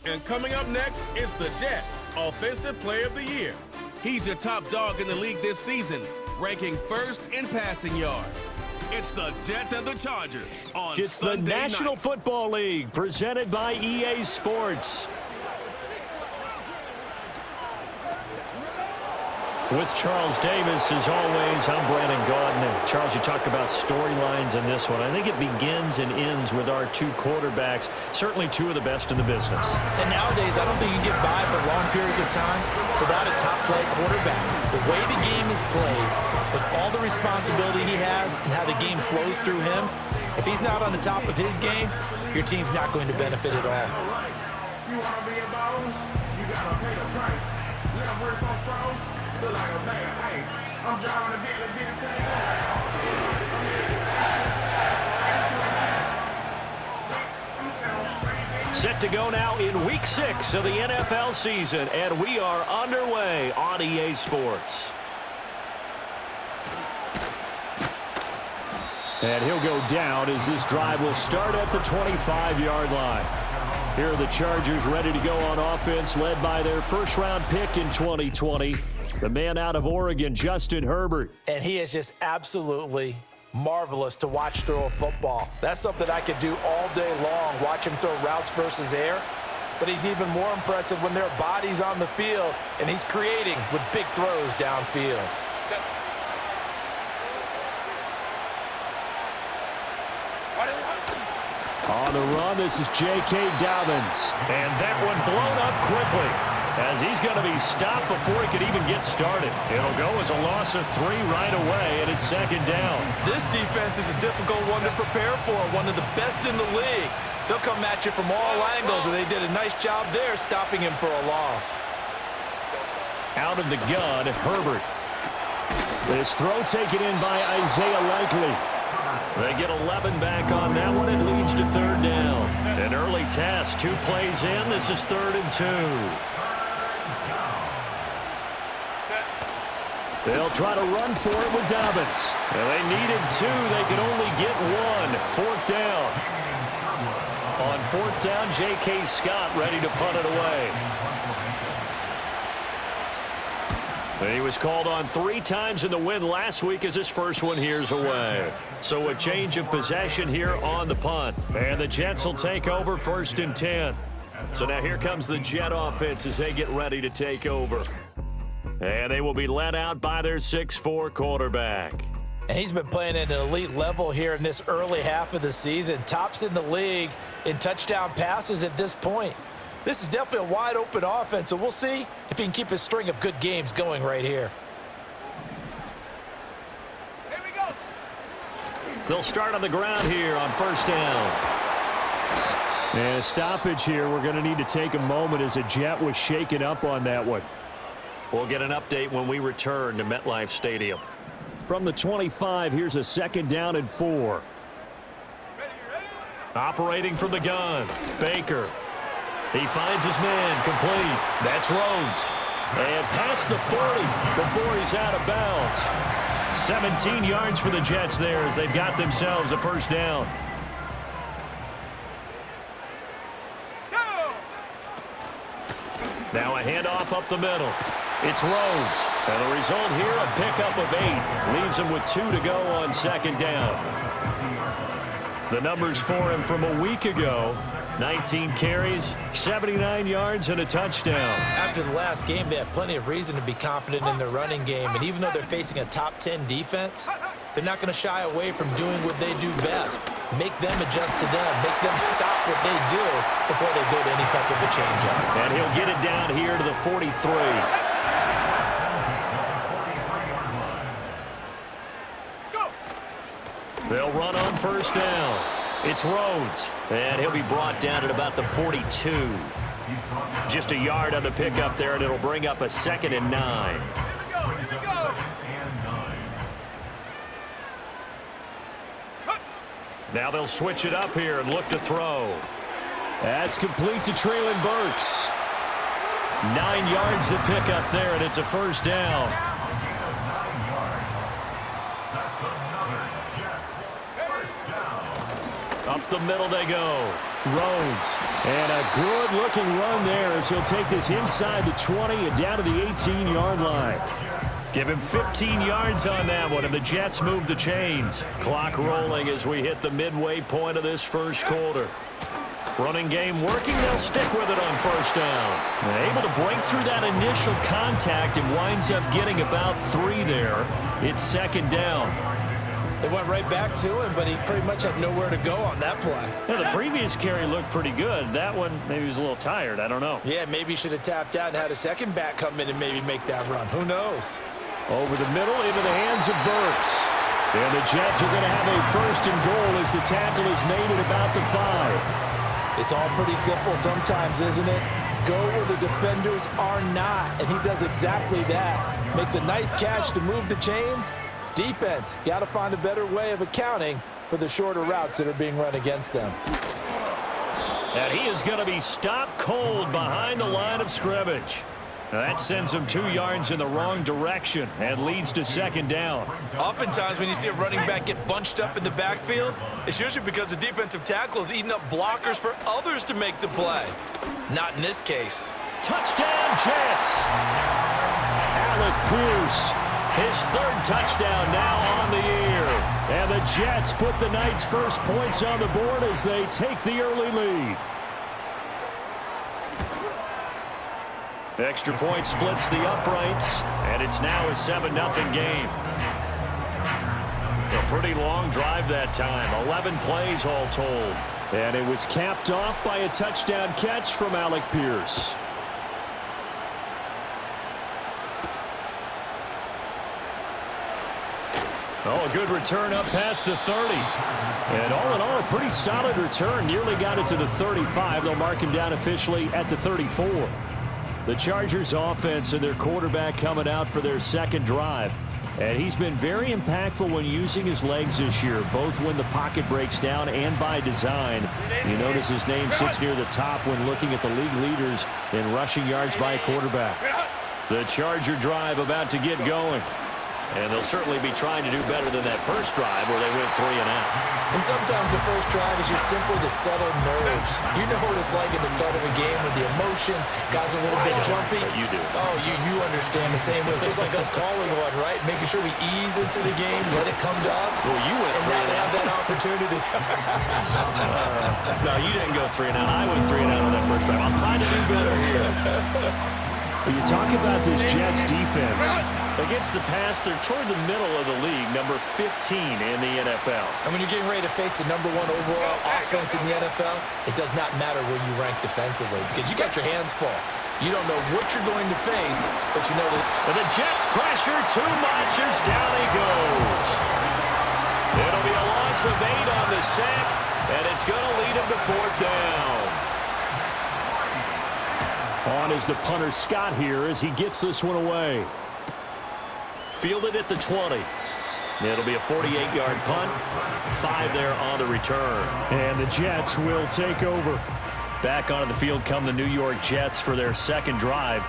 And coming up next is the Jets' Offensive Player of the Year. He's your top dog in the league this season, ranking first in passing yards. It's the Jets and the Chargers on It's Sunday the National night. Football League, presented by EA Sports. With Charles Davis, as always, I'm Brandon Gaudin. Charles, you talked about storylines in this one. I think it begins and ends with our two quarterbacks, certainly two of the best in the business. And nowadays, I don't think you can get by for long periods of time without a top-flight quarterback. The way the game is played, with all the responsibility he has and how the game flows through him, if he's not on the top of his game, your team's not going to benefit at all. You want to be a boss, you got to pay the price. Let them wear some froze. Look like a bag of ice. I'm driving a bit Set to go now in Week 6 of the NFL season, and we are underway on EA Sports. And he'll go down as this drive will start at the 25-yard line. Here are the Chargers ready to go on offense, led by their first-round pick in 2020, the man out of Oregon, Justin Herbert. And he is just absolutely marvelous to watch throw a football. That's something I could do all day long, watch him throw routes versus air. But he's even more impressive when there are bodies on the field, and he's creating with big throws downfield. On the run, this is J.K. Dobbins. And that one blown up quickly, as he's going to be stopped before he could even get started. It'll go as a loss of 3 right away, and it's second down. This defense is a difficult one to prepare for, one of the best in the league. They'll come at you from all angles, and they did a nice job there stopping him for a loss. Out of the gun, Herbert. This throw taken in by Isaiah Likely. They get 11 back on that one. It leads to third down. An early test, 2 plays in. This is 3rd and 2. They'll try to run for it with Dobbins. And they needed 2. They could only get 1. 4th down. On 4th down, J.K. Scott ready to punt it away. He was called on 3 times in the win last week as his first one here's away. So a change of possession here on the punt. And the Jets will take over 1st and 10. So now here comes the Jet offense as they get ready to take over. And they will be led out by their 6'4" quarterback. And he's been playing at an elite level here in this early half of the season. Tops in the league in touchdown passes at this point. This is definitely a wide-open offense, so we'll see if he can keep his string of good games going right here. Here we go. They'll start on the ground here on 1st down. And a stoppage here. We're going to need to take a moment as a Jet was shaken up on that one. We'll get an update when we return to MetLife Stadium. From the 25, here's a 2nd down and 4. Operating from the gun, Baker. He finds his man, complete. That's Rhodes. And past the 40 before he's out of bounds. 17 yards for the Jets there as they've got themselves a 1st down. Now a handoff up the middle. It's Rhodes. And the result here, a pickup of 8. Leaves him with 2 to go on 2nd down. The numbers for him from a week ago: 19 carries, 79 yards, and a touchdown. After the last game, they have plenty of reason to be confident in their running game. And even though they're facing a top 10 defense, they're not going to shy away from doing what they do best. Make them adjust to them. Make them stop what they do before they go to any type of a change-up. And he'll get it down here to the 43. They'll run on 1st down. It's Rhodes, and he'll be brought down at about the 42. Just a yard on the pickup there, and it'll bring up a 2nd and 9. Now they'll switch it up here and look to throw. That's complete to Treylon Burks. 9 yards to pick up there, and it's a 1st down. Up the middle they go. Rhodes. And a good-looking run there as he'll take this inside the 20 and down to the 18-yard line. Give him 15 yards on that one, and the Jets move the chains. Clock rolling as we hit the midway point of this first quarter. Running game working. They'll stick with it on first down. And able to break through that initial contact and winds up getting about 3 there. It's second down. They went right back to him, but he pretty much had nowhere to go on that play. Yeah, the previous carry looked pretty good. That one, maybe he was a little tired. I don't know. Yeah, maybe he should have tapped out and had a second back come in and maybe make that run. Who knows? Over the middle into the hands of Burks. And the Jets are going to have a first and goal as the tackle is made at about the 5. It's all pretty simple sometimes, isn't it? Go where the defenders are not, and he does exactly that. Makes a nice catch to move the chains. Defense, got to find a better way of accounting for the shorter routes that are being run against them. And he is going to be stopped cold behind the line of scrimmage. Now that sends him 2 yards in the wrong direction and leads to second down. Oftentimes when you see a running back get bunched up in the backfield, it's usually because the defensive tackle is eating up blockers for others to make the play. Not in this case. Touchdown, Jets! Alec Pierce, his 3rd touchdown now on the year. And the Jets put the night's first points on the board as they take the early lead. Extra point splits the uprights, and it's now a 7-0 game. A pretty long drive that time, 11 plays all told. And it was capped off by a touchdown catch from Alec Pierce. Oh, a good return up past the 30. And all in all, a pretty solid return. Nearly got it to the 35. They'll mark him down officially at the 34. The Chargers offense and their quarterback coming out for their second drive. And he's been very impactful when using his legs this year, both when the pocket breaks down and by design. You notice his name sits near the top when looking at the league leaders in rushing yards by a quarterback. The Charger drive about to get going. And they'll certainly be trying to do better than that first drive where they went 3 and out. And sometimes the first drive is just simply to settle nerves. You know what it's like at the start of a game with the emotion. Guys are a little bit jumpy. But you do. Oh, you understand the same way. Just like us calling one, right? Making sure we ease into the game, let it come to us. Well, you went 3 and now and they out. have that opportunity. No, you didn't go 3 and out. I went 3 and out on that first drive. I'm trying to do better here. When you talk about this Jets defense, against the pass, they're toward the middle of the league, number 15 in the NFL. And when you're getting ready to face the #1 overall offense in the NFL, it does not matter where you rank defensively because you got your hands full. You don't know what you're going to face, but you know that. And the Jets pressure too much as down he goes. It'll be a loss of 8 on the sack, and it's going to lead him to 4th down. On is the punter Scott here as he gets this one away. Fielded at the 20. It'll be a 48-yard punt. 5 there on the return. And the Jets will take over. Back onto the field come the New York Jets for their second drive.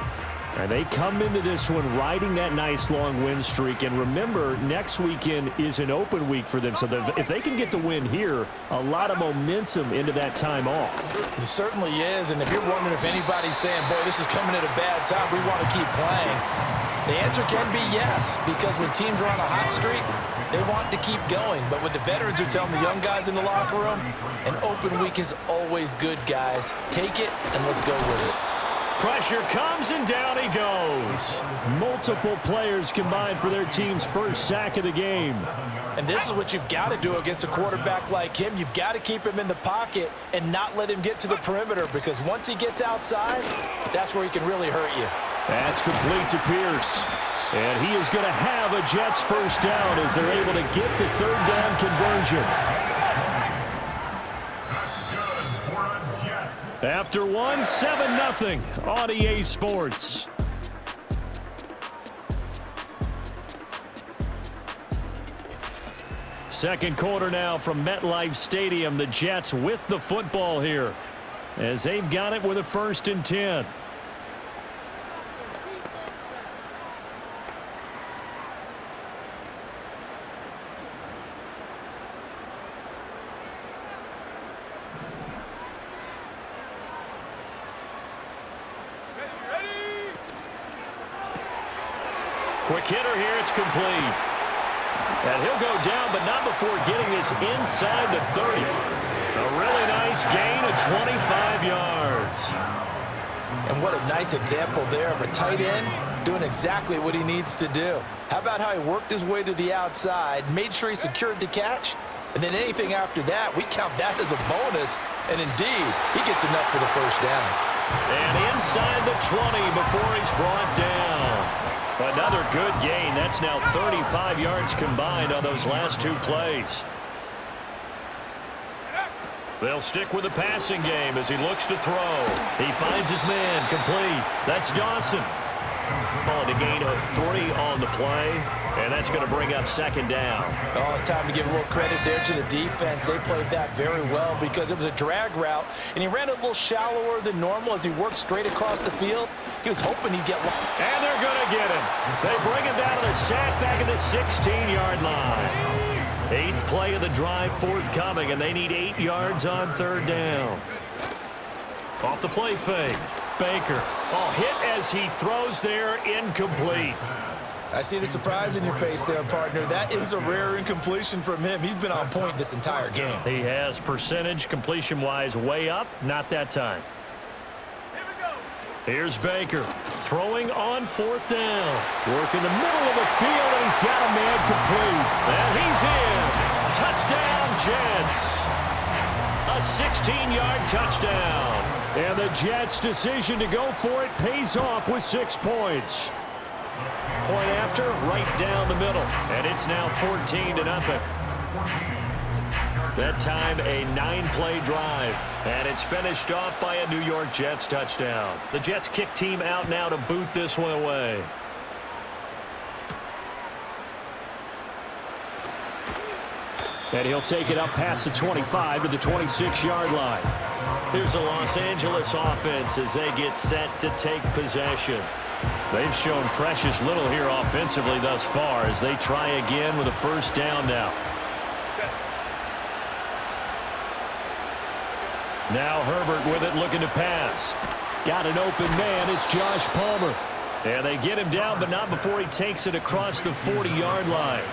And they come into this one riding that nice long win streak. And remember, next weekend is an open week for them. So if they can get the win here, a lot of momentum into that time off. It certainly is. And if you're wondering if anybody's saying, boy, this is coming at a bad time, we want to keep playing, the answer can be yes. Because when teams are on a hot streak, they want to keep going. But what the veterans are telling the young guys in the locker room, an open week is always good, guys. Take it and let's go with it. Pressure comes and down he goes. Multiple players combined for their team's first sack of the game. And this is what you've got to do against a quarterback like him. You've got to keep him in the pocket and not let him get to the perimeter because once he gets outside, that's where he can really hurt you. That's complete to Pierce. And he is going to have a Jets first down as they're able to get the 3rd down conversion. After one, 7-0 on EA Sports. Second quarter now from MetLife Stadium. The Jets with the football here as they've got it with a 1st and 10. Quick hitter here. It's complete. And he'll go down, but not before getting this inside the 30. A really nice gain of 25 yards. And what a nice example there of a tight end doing exactly what he needs to do. How about how he worked his way to the outside, made sure he secured the catch, and then anything after that, we count that as a bonus. And indeed, he gets enough for the first down. And inside the 20 before he's brought down. Another good gain. That's now 35 yards combined on those last two plays. They'll stick with the passing game as he looks to throw. He finds his man complete. That's Dawson. Calling a gain of 3 on the play, and that's going to bring up second down. Oh, it's time to give a little credit there to the defense. They played that very well because it was a drag route, and he ran a little shallower than normal as he worked straight across the field. He was hoping he'd get one. And they're going to get him. They bring him down to the sack back at the 16-yard line. 8th play of the drive forthcoming, and they need 8 yards on third down. Off the play fake. Baker. Oh, hit as he throws there, incomplete. I see the surprise in your face there, partner. That is a rare incompletion from him. He's been on point this entire game. He has percentage completion-wise way up. Not that time. Here's Baker throwing on 4th down. Working the middle of the field, and he's got a man complete. And he's in. Touchdown, Jets. A 16-yard touchdown. And the Jets' decision to go for it pays off with 6 points. Point after, right down the middle. And it's now 14-0. That time, a 9-play drive. And it's finished off by a New York Jets touchdown. The Jets kick team out now to boot this one away. And he'll take it up past the 25 to the 26-yard line. Here's a Los Angeles offense as they get set to take possession. They've shown precious little here offensively thus far as they try again with a first down now. Now Herbert with it, looking to pass. Got an open man. It's Josh Palmer. And they get him down, but not before he takes it across the 40-yard line.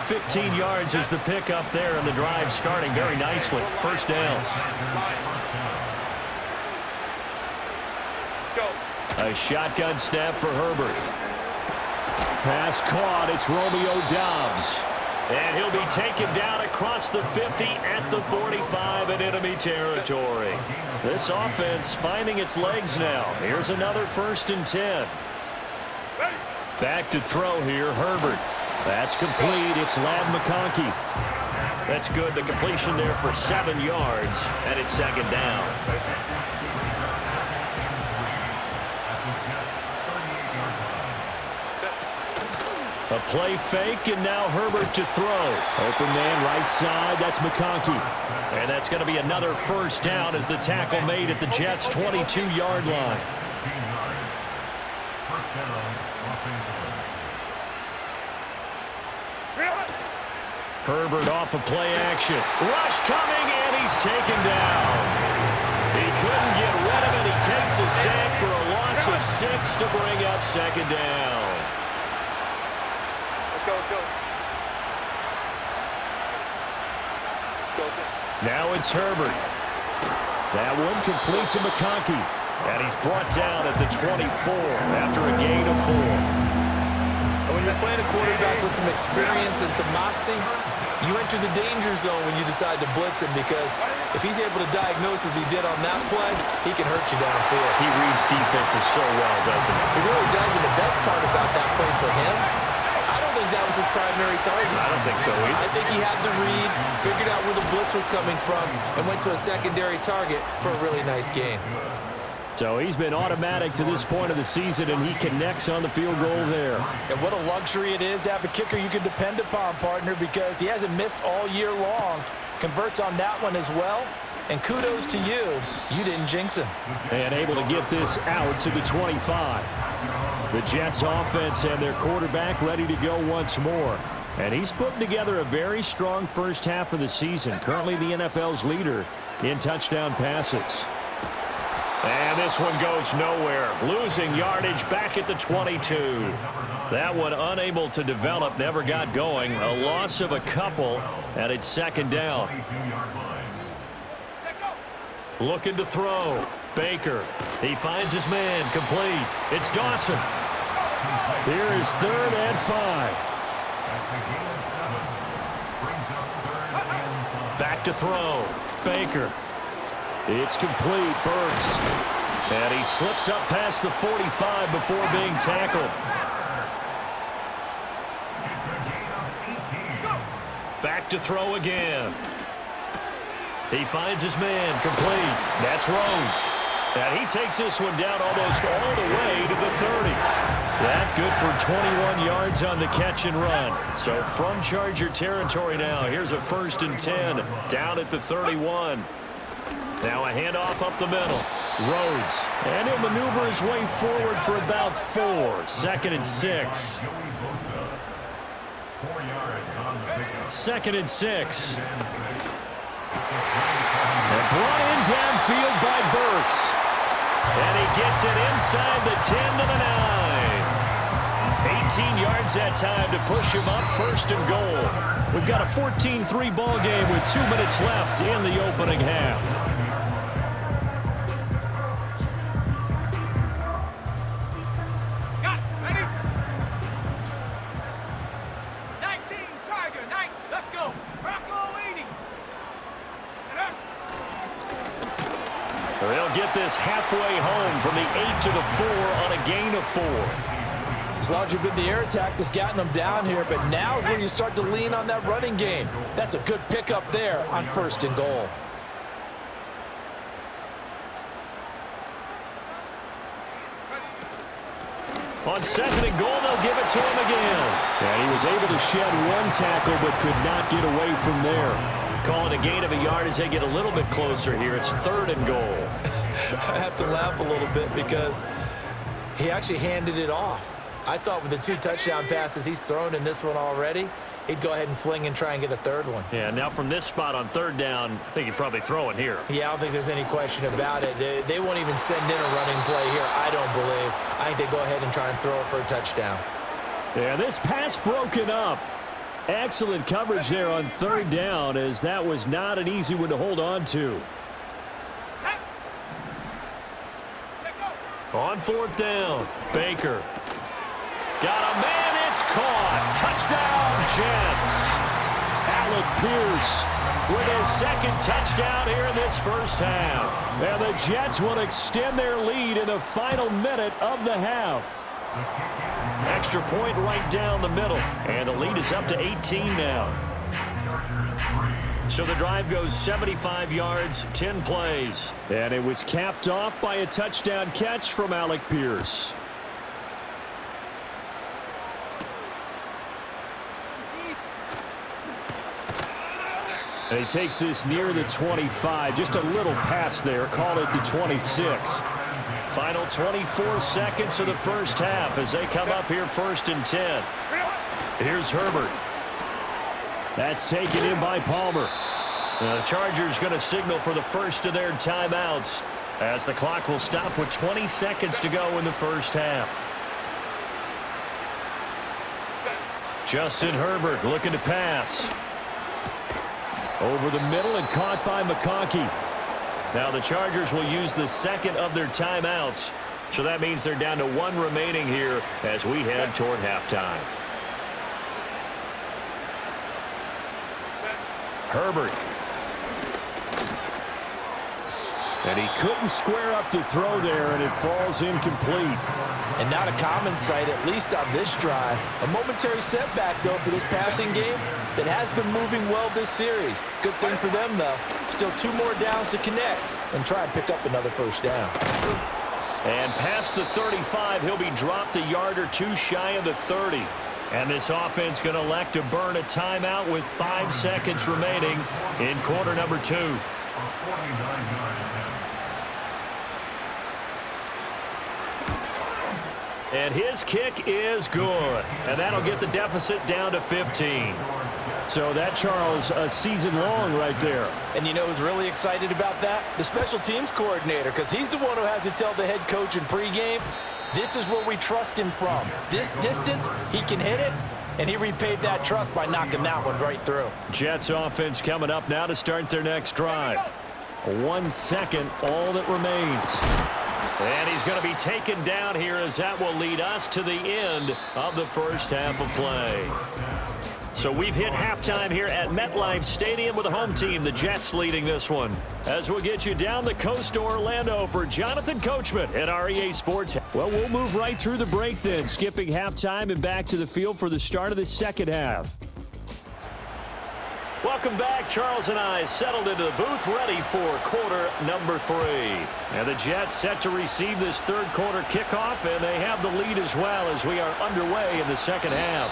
15 yards is the pickup there, and the drive starting very nicely. First down. A shotgun snap for Herbert. Pass caught. It's Romeo Doubs. And he'll be taken down across the 50 at the 45 in enemy territory. This offense finding its legs now. Here's another 1st and 10. Back to throw here, Herbert. That's complete. It's Ladd McConkey. That's good. The completion there for 7 yards, and it's second down. A play fake, and now Herbert to throw. Open man right side. That's McConkey. And that's going to be another first down as the tackle made at the Jets' 22-yard line. Herbert off of play action. Rush coming, and he's taken down. He couldn't get rid of it. He takes a sack for a loss of 6 to bring up second down. Let's go. Now it's Herbert. That one complete to McConkey. And he's brought down at the 24 after a gain of 4. When you're playing a quarterback with some experience and some moxie, you enter the danger zone when you decide to blitz him, because if he's able to diagnose as he did on that play, he can hurt you downfield. He reads defenses so well, doesn't he? He really does, and the best part about that play for him, I don't think that was his primary target. I don't think so either. I think he had the read, figured out where the blitz was coming from, and went to a secondary target for a really nice gain. So he's been automatic to this point of the season, and he connects on the field goal there. And what a luxury it is to have a kicker you can depend upon, partner, because he hasn't missed all year long. Converts on that one as well. And kudos to you. You didn't jinx him. And able to get this out to the 25. The Jets offense and their quarterback ready to go once more. And he's putting together a very strong first half of the season. Currently the NFL's leader in touchdown passes. And this one goes nowhere, losing yardage back at the 22. That one unable to develop, never got going. A loss of a couple, and it's second down. Looking to throw. Baker. He finds his man. Complete. It's Dawson. Here is 3rd and 5. Back to throw. Baker. It's complete. Burks. And he slips up past the 45 before being tackled. Back to throw again. He finds his man. Complete. That's Rhodes. And he takes this one down almost all the way to the 30. That good for 21 yards on the catch and run. So from Charger territory now, here's a 1st and 10 down at the 31. Now a handoff up the middle. Rhodes. And he'll maneuver his way forward for about 4. 2nd and 6. 2nd and 6. And brought in downfield by Burks. And he gets it inside the 10 to the 9. 18 yards that time to push him up 1st and goal. We've got a 14-3 ball game with 2 minutes left in the opening half. They'll get this halfway home from the 8 to the 4 on a gain of 4. It's largely been the air attack that's gotten them down here, but now is where you start to lean on that running game. That's a good pickup there on 1st and goal. On 2nd and goal, they'll give it to him again. And he was able to shed 1 tackle but could not get away from there. Calling a gain of a yard as they get a little bit closer here. It's 3rd and goal. I have to laugh a little bit because he actually handed it off. I thought with the 2 touchdown passes he's thrown in this one already, he'd go ahead and fling and try and get a 3rd one. Yeah, now from this spot on 3rd down, I think he'd probably throw it here. Yeah, I don't think there's any question about it. They won't even send in a running play here, I don't believe. I think they go ahead and try and throw it for a touchdown. Yeah, this pass broken up. Excellent coverage there on 3rd down, as that was not an easy one to hold on to. On 4th down, Baker. Got a man, it's caught. Touchdown, Jets. Alec Pierce with his 2nd touchdown here in this first half. And the Jets will extend their lead in the final minute of the half. Extra point right down the middle, and the lead is up to 18 now. So the drive goes 75 yards, 10 plays. And it was capped off by a touchdown catch from Alec Pierce. And he takes this near the 25, just a little pass there, call it the 26. Final 24 seconds of the first half as they come up here 1st and 10. Here's Herbert. That's taken in by Palmer. The Chargers going to signal for the first of their timeouts as the clock will stop with 20 seconds to go in the first half. Justin Herbert looking to pass. Over the middle and caught by McConkey. Now the Chargers will use the 2nd of their timeouts. So that means they're down to 1 remaining here as we head toward halftime. Herbert. And he couldn't square up to throw there, and it falls incomplete. And not a common sight, at least on this drive. A momentary setback, though, for this passing game that has been moving well this series. Good thing for them, though. Still 2 more downs to connect and try and pick up another 1st down. And past the 35, he'll be dropped a yard or 2 shy of the 30. And this offense going to elect to burn a timeout with 5 seconds remaining in quarter number 2. And his kick is good. And that'll get the deficit down to 15. So that, Charles, a season long right there. And you know who's really excited about that? The special teams coordinator, because he's the one who has to tell the head coach in pregame, this is where we trust him from. This distance, he can hit it, and he repaid that trust by knocking that one right through. Jets offense coming up now to start their next drive. 1 second, all that remains. And he's going to be taken down here as that will lead us to the end of the first half of play. So we've hit halftime here at MetLife Stadium with the home team, the Jets, leading this one. As we'll get you down the coast to Orlando for Jonathan Coachman at REA Sports. Well, we'll move right through the break then, skipping halftime and back to the field for the start of the second half. Welcome back. Charles and I settled into the booth ready for quarter number 3. And the Jets set to receive this third quarter kickoff, and they have the lead as well as we are underway in the second half.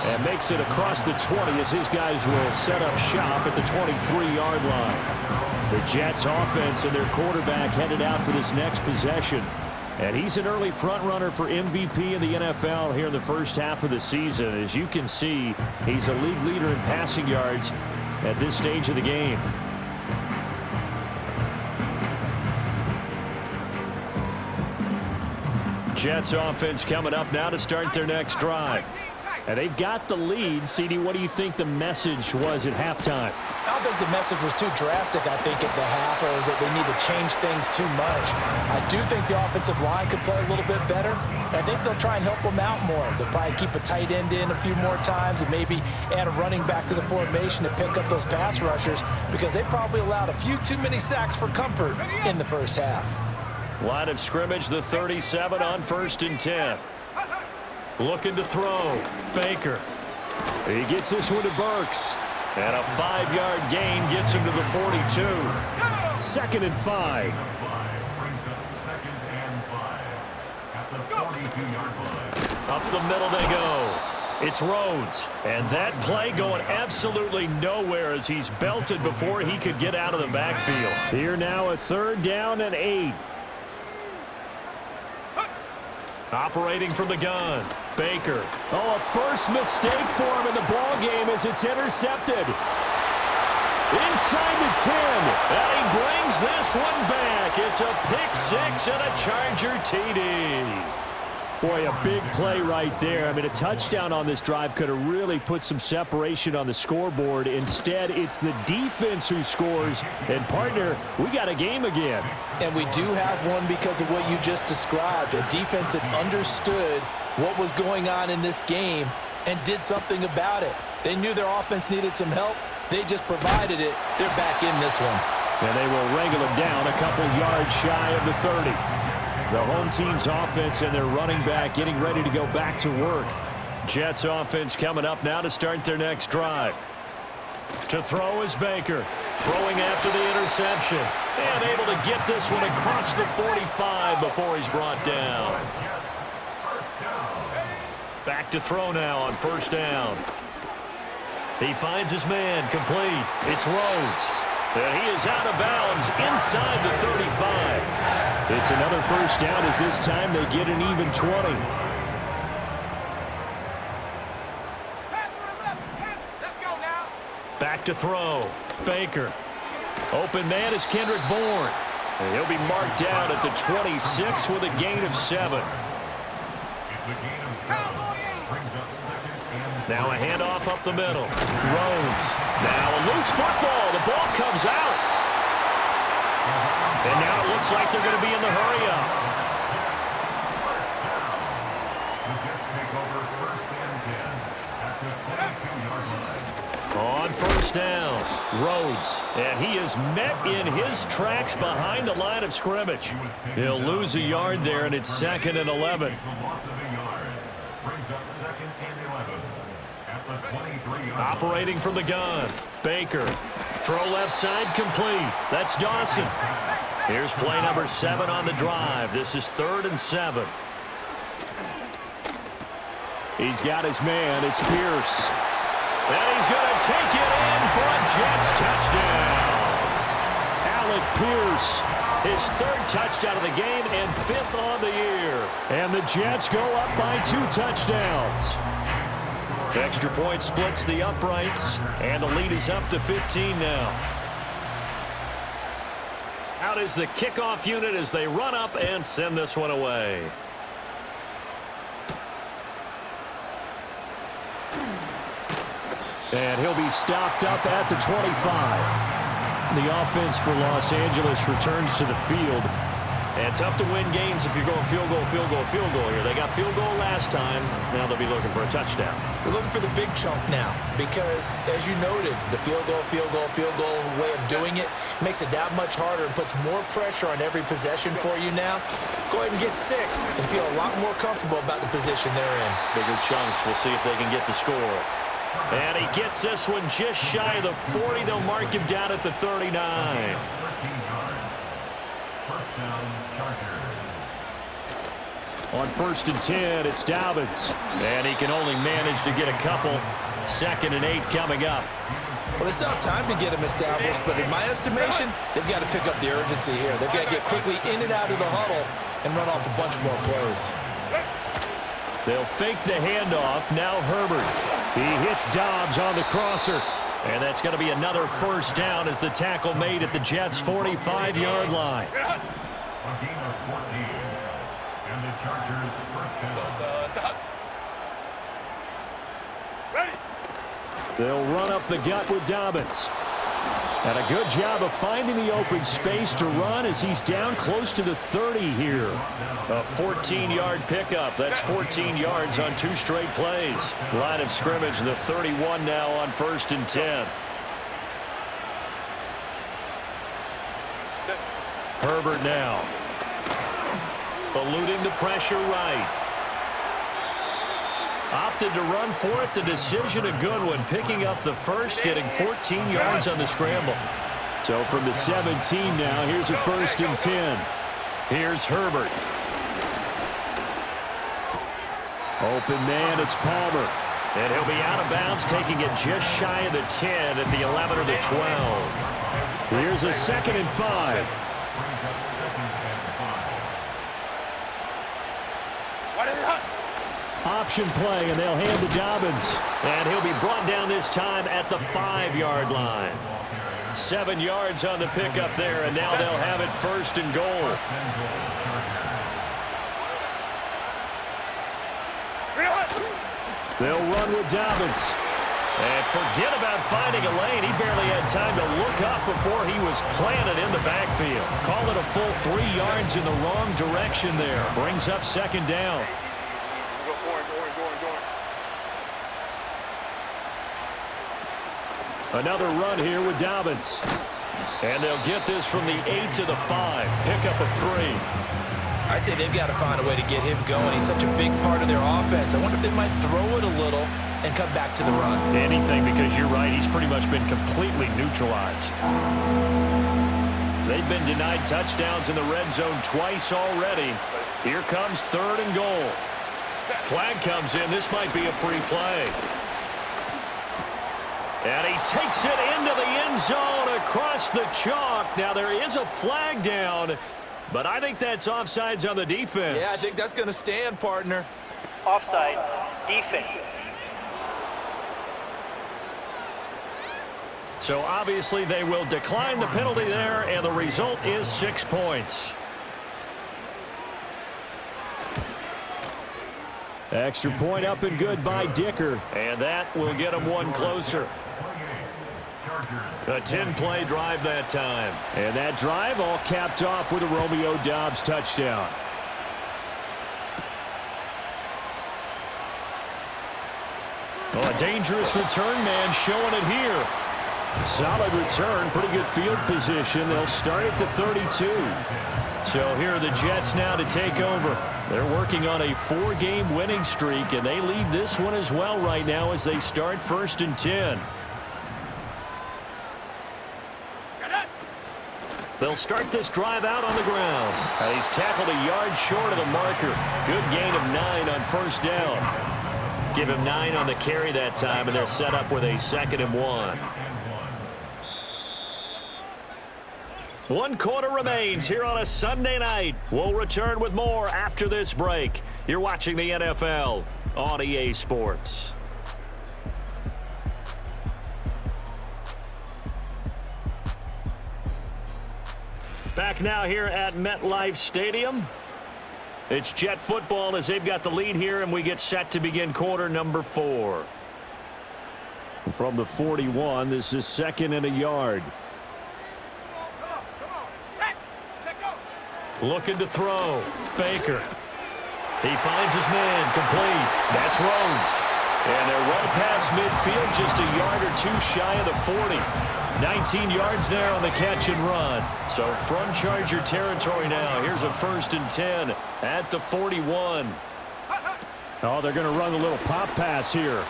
And makes it across the 20 as his guys will set up shop at the 23-yard line. The Jets offense and their quarterback headed out for this next possession. And he's an early front runner for MVP in the NFL here in the first half of the season. As you can see, he's a league leader in passing yards at this stage of the game. Jets offense coming up now to start their next drive. And they've got the lead. CD, what do you think the message was at halftime? I don't think the message was too drastic, I think, at the half, or that they need to change things too much. I do think the offensive line could play a little bit better. I think they'll try and help them out more. They'll probably keep a tight end in a few more times and maybe add a running back to the formation to pick up those pass rushers, because they probably allowed a few too many sacks for comfort in the first half. Line of scrimmage, the 37 on 1st and 10. Looking to throw. Baker. He gets this one to Burks. And a 5-yard gain gets him to the 42. 2nd and 5. Up the middle they go. It's Rhodes. And that play going absolutely nowhere as he's belted before he could get out of the backfield. Here now, a 3rd down and 8. Operating from the gun. Baker. Oh, a first mistake for him in the ball game as it's intercepted. Inside the 10. And he brings this one back. It's a pick 6 and a Charger TD. Boy, a big play right there. I mean, a touchdown on this drive could have really put some separation on the scoreboard. Instead, it's the defense who scores. And, partner, we got a game again. And we do have one because of what you just described. A defense that understood what was going on in this game and did something about it. They knew their offense needed some help. They just provided it. They're back in this one. And they will wrangle him down a couple yards shy of the 30. The home team's offense and their running back getting ready to go back to work. Jets offense coming up now to start their next drive. To throw is Baker. Throwing after the interception. And able to get this one across the 45 before he's brought down. Back to throw now on 1st down. He finds his man complete. It's Rhodes. And he is out of bounds inside the 35. It's another 1st down as this time they get an even 20. Back to throw. Baker. Open man is Kendrick Bourne. And he'll be marked down at the 26 with a gain of 7. Now a handoff up the middle. Rhodes. Now a loose football. The ball comes out. And now it looks like they're going to be in the hurry-up. On 1st down, Rhodes. And he is met in his tracks behind the line of scrimmage. He'll lose a yard there, and it's 2nd and 11. Operating from the gun. Baker. Throw left side complete. That's Dawson. Here's play number 7 on the drive. This is 3rd and 7. He's got his man. It's Pierce. And he's going to take it in for a Jets touchdown. Alec Pierce. His 3rd touchdown of the game and 5th on the year. And the Jets go up by 2 touchdowns. Extra point splits the uprights, and the lead is up to 15 now. Out is the kickoff unit as they run up and send this one away. And he'll be stopped up at the 25. The offense for Los Angeles returns to the field. And tough to win games if you're going field goal, field goal, field goal here. They got field goal last time. Now they'll be looking for a touchdown. They're looking for the big chunk now because, as you noted, the field goal way of doing it makes it that much harder and puts more pressure on every possession for you now. Go ahead and get 6 and feel a lot more comfortable about the position they're in. Bigger chunks. We'll see if they can get the score. And he gets this one just shy of the 40. They'll mark him down at the 39. On 1st and 10, it's Dobbins. And he can only manage to get a couple. 2nd and 8 coming up. Well, they still have time to get him established, but in my estimation, they've got to pick up the urgency here. They've got to get quickly in and out of the huddle and run off a bunch more plays. They'll fake the handoff. Now Herbert. He hits Dobbs on the crosser. And that's going to be another first down as the tackle made at the Jets' 45-yard line. A gain of 14. And the Chargers first down. They'll run up the gut with Dobbins. And a good job of finding the open space to run as he's down close to the 30 here. A 14-yard pickup. That's 14 yards on 2 straight plays. Line of scrimmage, the 31 now on 1st and 10. Herbert now. Eluding the pressure right. Opted to run for it. The decision a good one. Picking up the first, getting 14 yards on the scramble. So from the 17 now, here's a 1st and 10. Here's Herbert. Open man, it's Palmer. And he'll be out of bounds, taking it just shy of the 10 at the 11 or the 12. Here's a 2nd and 5. Option play, and they'll hand to Dobbins. And he'll be brought down this time at the 5-yard line. 7 yards on the pickup there, and now they'll have it 1st and goal. They'll run with Dobbins. And forget about finding a lane. He barely had time to look up before he was planted in the backfield. Call it a full 3 yards in the wrong direction there. Brings up 2nd down. Another run here with Dobbins. And they'll get this from the 8 to the 5. Pickup of 3. I'd say they've got to find a way to get him going. He's such a big part of their offense. I wonder if they might throw it a little and come back to the run. Anything, because you're right. He's pretty much been completely neutralized. They've been denied touchdowns in the red zone twice already. Here comes 3rd and goal. Flag comes in. This might be a free play. And he takes it into the end zone across the chalk. Now there is a flag down, but I think that's offsides on the defense. Yeah, I think that's going to stand, partner. Offside, defense. So obviously they will decline the penalty there, and the result is 6 points. Extra point up and good by Dicker. And that will get him one closer. A 10-play drive that time. And that drive all capped off with a Romeo Doubs touchdown. Oh, a dangerous return man showing it here. Solid return, pretty good field position. They'll start at the 32. So here are the Jets now to take over. They're working on a 4-game winning streak, and they lead this one as well right now as they start 1st and 10. They'll start this drive out on the ground. He's tackled a yard short of the marker. Good gain of 9 on 1st down. Give him 9 on the carry that time, and they're set up with a 2nd and 1. 1 quarter remains here on a Sunday night. We'll return with more after this break. You're watching the NFL on EA Sports. Back now here at MetLife Stadium. It's Jet football as they've got the lead here, and we get set to begin quarter number 4. From the 41, this is 2nd and a yard. Looking to throw. Baker. He finds his man. Complete. That's Rhodes. And they're well past midfield, just a yard or two shy of the 40. 19 yards there on the catch and run. So from Charger territory now. Here's a 1st and 10 at the 41. Oh, they're going to run a little pop pass here.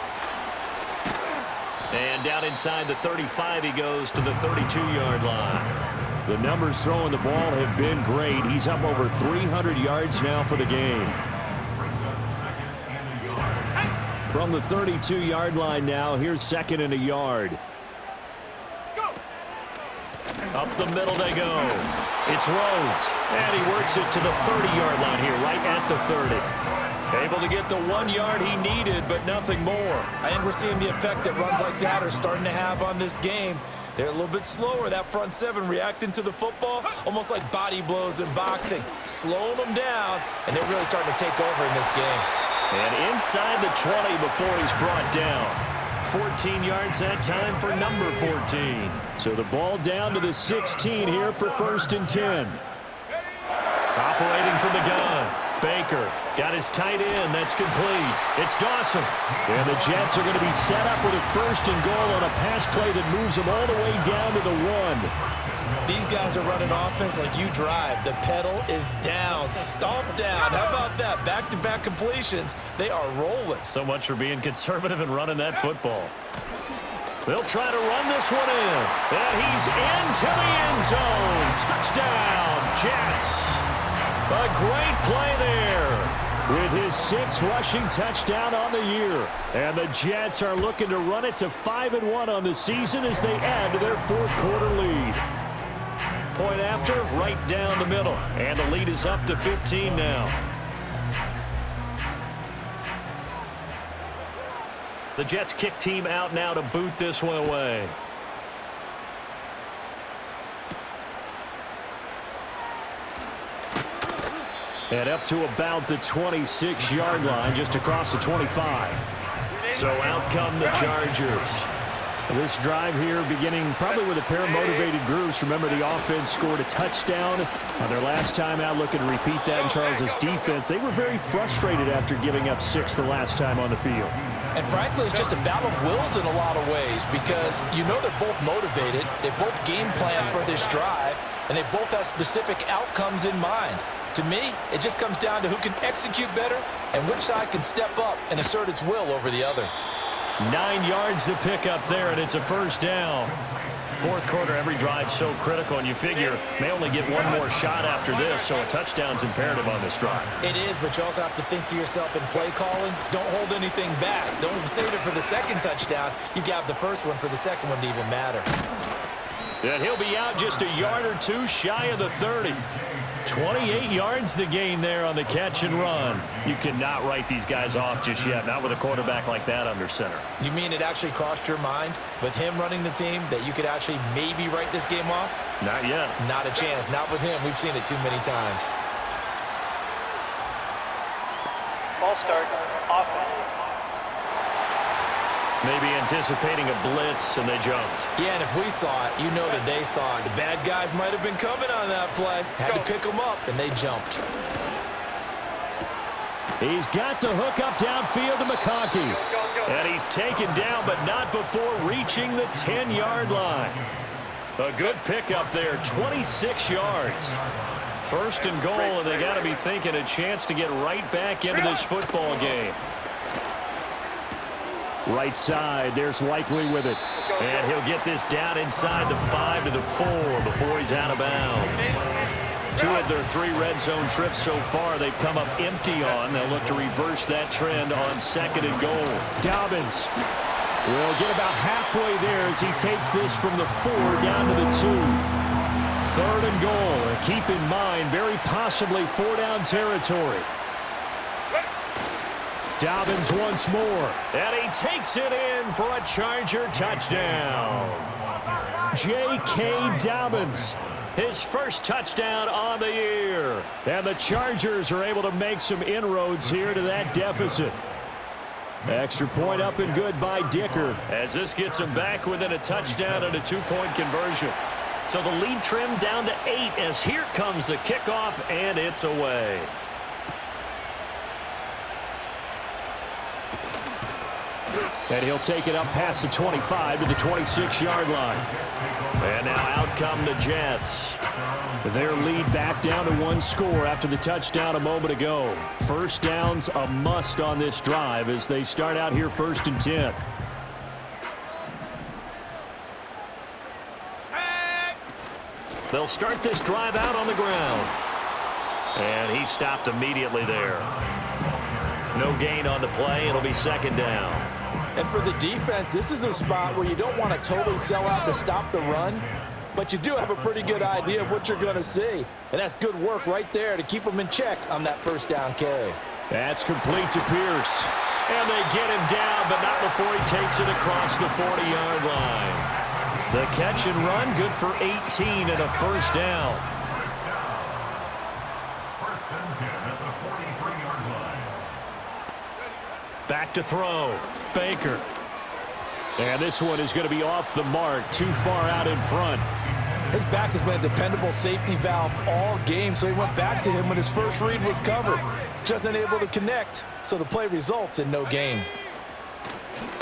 And down inside the 35, he goes to the 32-yard line. The numbers throwing the ball have been great. He's up over 300 yards now for the game. From the 32-yard line now, here's 2nd and a yard. Up the middle they go. It's Rhodes. And he works it to the 30-yard line here, right at the 30. Able to get the 1 yard he needed, but nothing more. I think we're seeing the effect that runs like that are starting to have on this game. They're a little bit slower, that front 7 reacting to the football, almost like body blows in boxing, slowing them down, and they're really starting to take over in this game. And inside the 20 before he's brought down. 14 yards that time for number 14. So the ball down to the 16 here for 1st and 10. Operating from the gun. Baker got his tight end. That's complete. It's Dawson. And the Jets are going to be set up with a 1st and goal on a pass play that moves them all the way down to the 1. These guys are running offense like you drive. The pedal is down. Stomp down. How about that? Back-to-back completions. They are rolling. So much for being conservative and running that football. They'll try to run this one in. And he's into the end zone. Touchdown, Jets. A great play there. With his 6th rushing touchdown on the year. And the Jets are looking to run it to 5-1 on the season as they add to their 4th quarter lead. Point after, right down the middle. And the lead is up to 15 now. The Jets kick team out now to boot this one away. And up to about the 26-yard line, just across the 25. So out come the Chargers. This drive here beginning probably with a pair of motivated groups. Remember, the offense scored a touchdown on their last time out. Looking to repeat that in Charles' defense. They were very frustrated after giving up 6 the last time on the field. And frankly, it's just a battle of wills in a lot of ways because you know they're both motivated. They both game plan for this drive, and they both have specific outcomes in mind. To me, it just comes down to who can execute better and which side can step up and assert its will over the other. 9 yards to pick up there, and it's a 1st down. 4th quarter, every drive so critical, and you figure may only get one more shot after this, so a touchdown's imperative on this drive. It is, but you also have to think to yourself in play calling, don't hold anything back. Don't save it for the 2nd touchdown. You got the 1st one for the 2nd one to even matter. And he'll be out just a yard or two shy of the 30. 28 yards the gain there on the catch and run. You cannot write these guys off just yet, not with a quarterback like that under center. You mean it actually crossed your mind with him running the team that you could actually maybe write this game off? Not yet. Not a chance. Not with him. We've seen it too many times. Ball start, offense. Maybe anticipating a blitz, and they jumped. Yeah, and if we saw it, you know that they saw it. The bad guys might have been coming on that play. Had to pick them up, and they jumped. He's got the hook up downfield to McConkey. And he's taken down, but not before reaching the 10-yard line. A good pickup there, 26 yards. 1st and goal, and they got to be thinking a chance to get right back into this football game. Right side, there's Likely with it. And he'll get this down inside the 5 to the 4 before he's out of bounds. 2 of their 3 red zone trips so far they've come up empty on. They'll look to reverse that trend on 2nd and goal. Dobbins will get about halfway there as he takes this from the 4 down to the 2. 3rd and goal. And keep in mind, very possibly 4-down territory. Dobbins once more. And he takes it in for a Charger touchdown. J.K. Dobbins his first touchdown on the year. And the Chargers are able to make some inroads here to that deficit. Extra point up and good by Dicker. As this gets him back within a touchdown and a 2-point conversion. So the lead trimmed down to 8 as here comes the kickoff, and it's away. And he'll take it up past the 25 to the 26-yard line. And now out come the Jets. Their lead back down to 1 score after the touchdown a moment ago. First down's a must on this drive as they start out here 1st and 10. They'll start this drive out on the ground. And he stopped immediately there. No gain on the play. It'll be 2nd down. And for the defense, this is a spot where you don't want to totally sell out to stop the run, but you do have a pretty good idea of what you're going to see. And that's good work right there to keep them in check on that 1st down carry. That's complete to Pierce. And they get him down, but not before he takes it across the 40-yard line. The catch and run, good for 18 and a 1st down. Back to throw. Baker. And this one is going to be off the mark, too far out in front. His back has been a dependable safety valve all game, so he went back to him when his first read was covered. Just unable to connect, so the play results in no gain.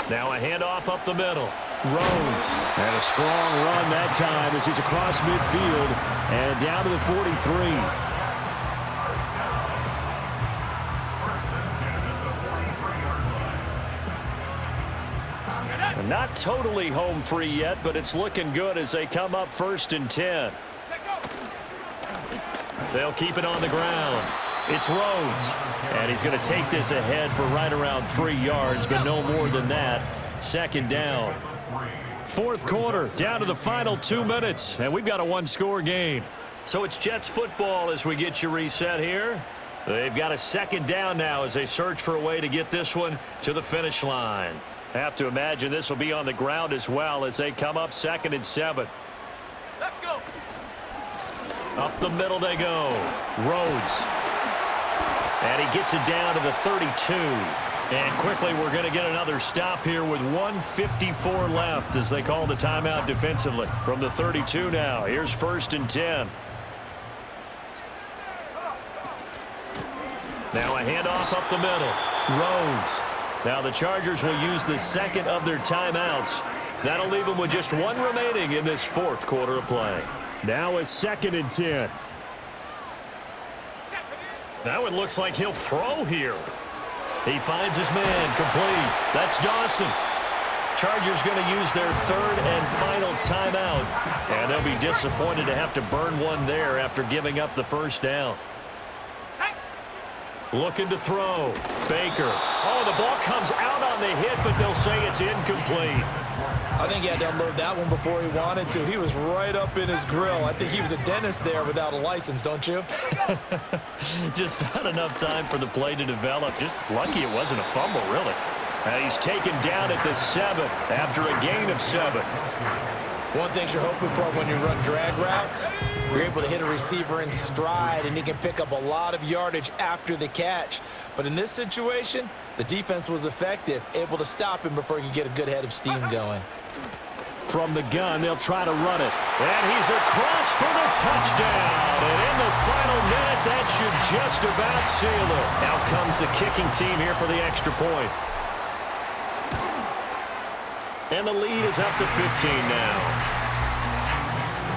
Now a handoff up the middle. Rhodes. And a strong run that time as he's across midfield and down to the 43. Not totally home free yet, but it's looking good as they come up 1st and 10. They'll keep it on the ground. It's Rhodes. And he's going to take this ahead for right around 3 yards, but no more than that. 2nd down. 4th quarter, down to the final 2 minutes, and we've got a 1-score game. So it's Jets football as we get you reset here. They've got a 2nd down now as they search for a way to get this one to the finish line. Have to imagine this will be on the ground as well as they come up 2nd and 7. Let's go. Up the middle they go. Rhodes. And he gets it down to the 32. And quickly we're going to get another stop here with 1:54 left as they call the timeout defensively. From the 32 now. Here's 1st and 10. Now a handoff up the middle. Rhodes. Now the Chargers will use the 2nd of their timeouts. That'll leave them with just 1 remaining in this 4th quarter of play. Now a 2nd and 10. Now it looks like he'll throw here. He finds his man complete. That's Dawson. Chargers going to use their 3rd and final timeout. And they'll be disappointed to have to burn one there after giving up the 1st down. Looking to throw. Baker. Oh, the ball comes out on the hit, but they'll say it's incomplete. I think he had to unload that one before he wanted to. He was right up in his grill. I think he was a dentist there without a license, don't you? Just not enough time for the play to develop. Just lucky it wasn't a fumble, really. And he's taken down at the 7 after a gain of 7. One thing you're hoping for when you run drag routes, you're able to hit a receiver in stride, and he can pick up a lot of yardage after the catch. But in this situation, the defense was effective, able to stop him before he could get a good head of steam going. From the gun, they'll try to run it. And he's across for the touchdown. And in the final minute, that should just about seal it. Out comes the kicking team here for the extra point. And the lead is up to 15 now.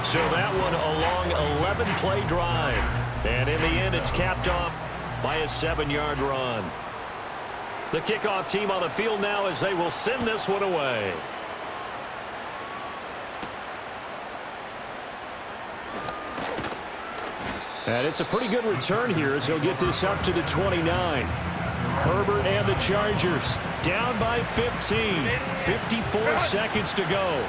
So that one a long 11-play drive. And in the end, it's capped off by a 7-yard run. The kickoff team on the field now as they will send this one away. And it's a pretty good return here as he'll get this up to the 29. Herbert and the Chargers down by 15. 54 seconds to go.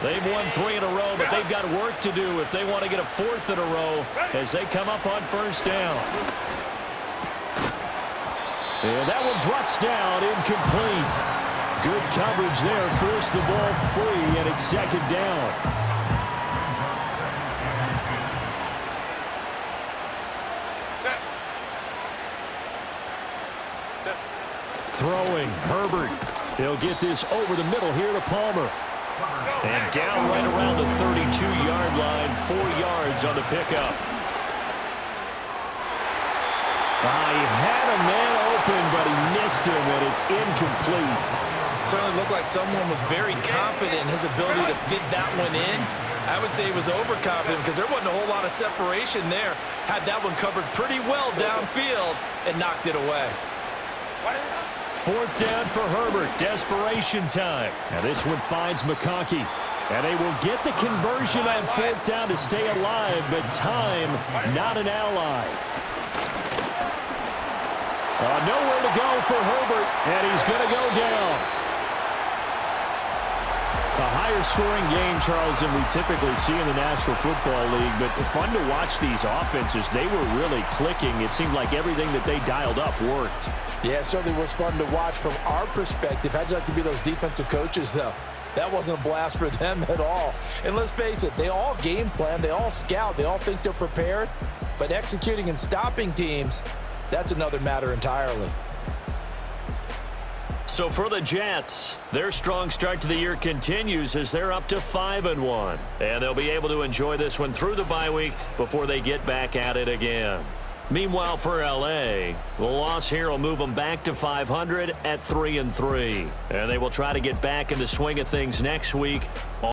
They've won 3 in a row, but they've got work to do if they want to get a 4th in a row as they come up on 1st down. And that one drops down, incomplete. Good coverage there, forced the ball free, and it's 2nd down. effective. Throwing, Herbert. He'll get this over the middle here to Palmer. And down right around the 32-yard line, 4 yards on the pickup. He had a man open, but he missed him, and it's incomplete. Certainly looked like someone was very confident in his ability to fit that one in. I would say he was overconfident because there wasn't a whole lot of separation there. Had that one covered pretty well downfield and knocked it away. 4th down for Herbert. Desperation time. Now this one finds McConkey. And they will get the conversion on 4th down to stay alive, but time not an ally. Nowhere to go for Herbert, and he's going to go down. A higher scoring game, Charles, than we typically see in the National Football League, but fun to watch these offenses. They were really clicking. It seemed like everything that they dialed up worked. Yeah, it certainly was fun to watch from our perspective. How'd you like to be those defensive coaches, though? That wasn't a blast for them at all. And let's face it, they all game plan, they all scout, they all think they're prepared, but executing and stopping teams, that's another matter entirely. So for the Jets, their strong start to the year continues as they're up to 5-1. And they'll be able to enjoy this one through the bye week before they get back at it again. Meanwhile, for L.A., the loss here will move them back to 500 at 3-3. And they will try to get back in the swing of things next week.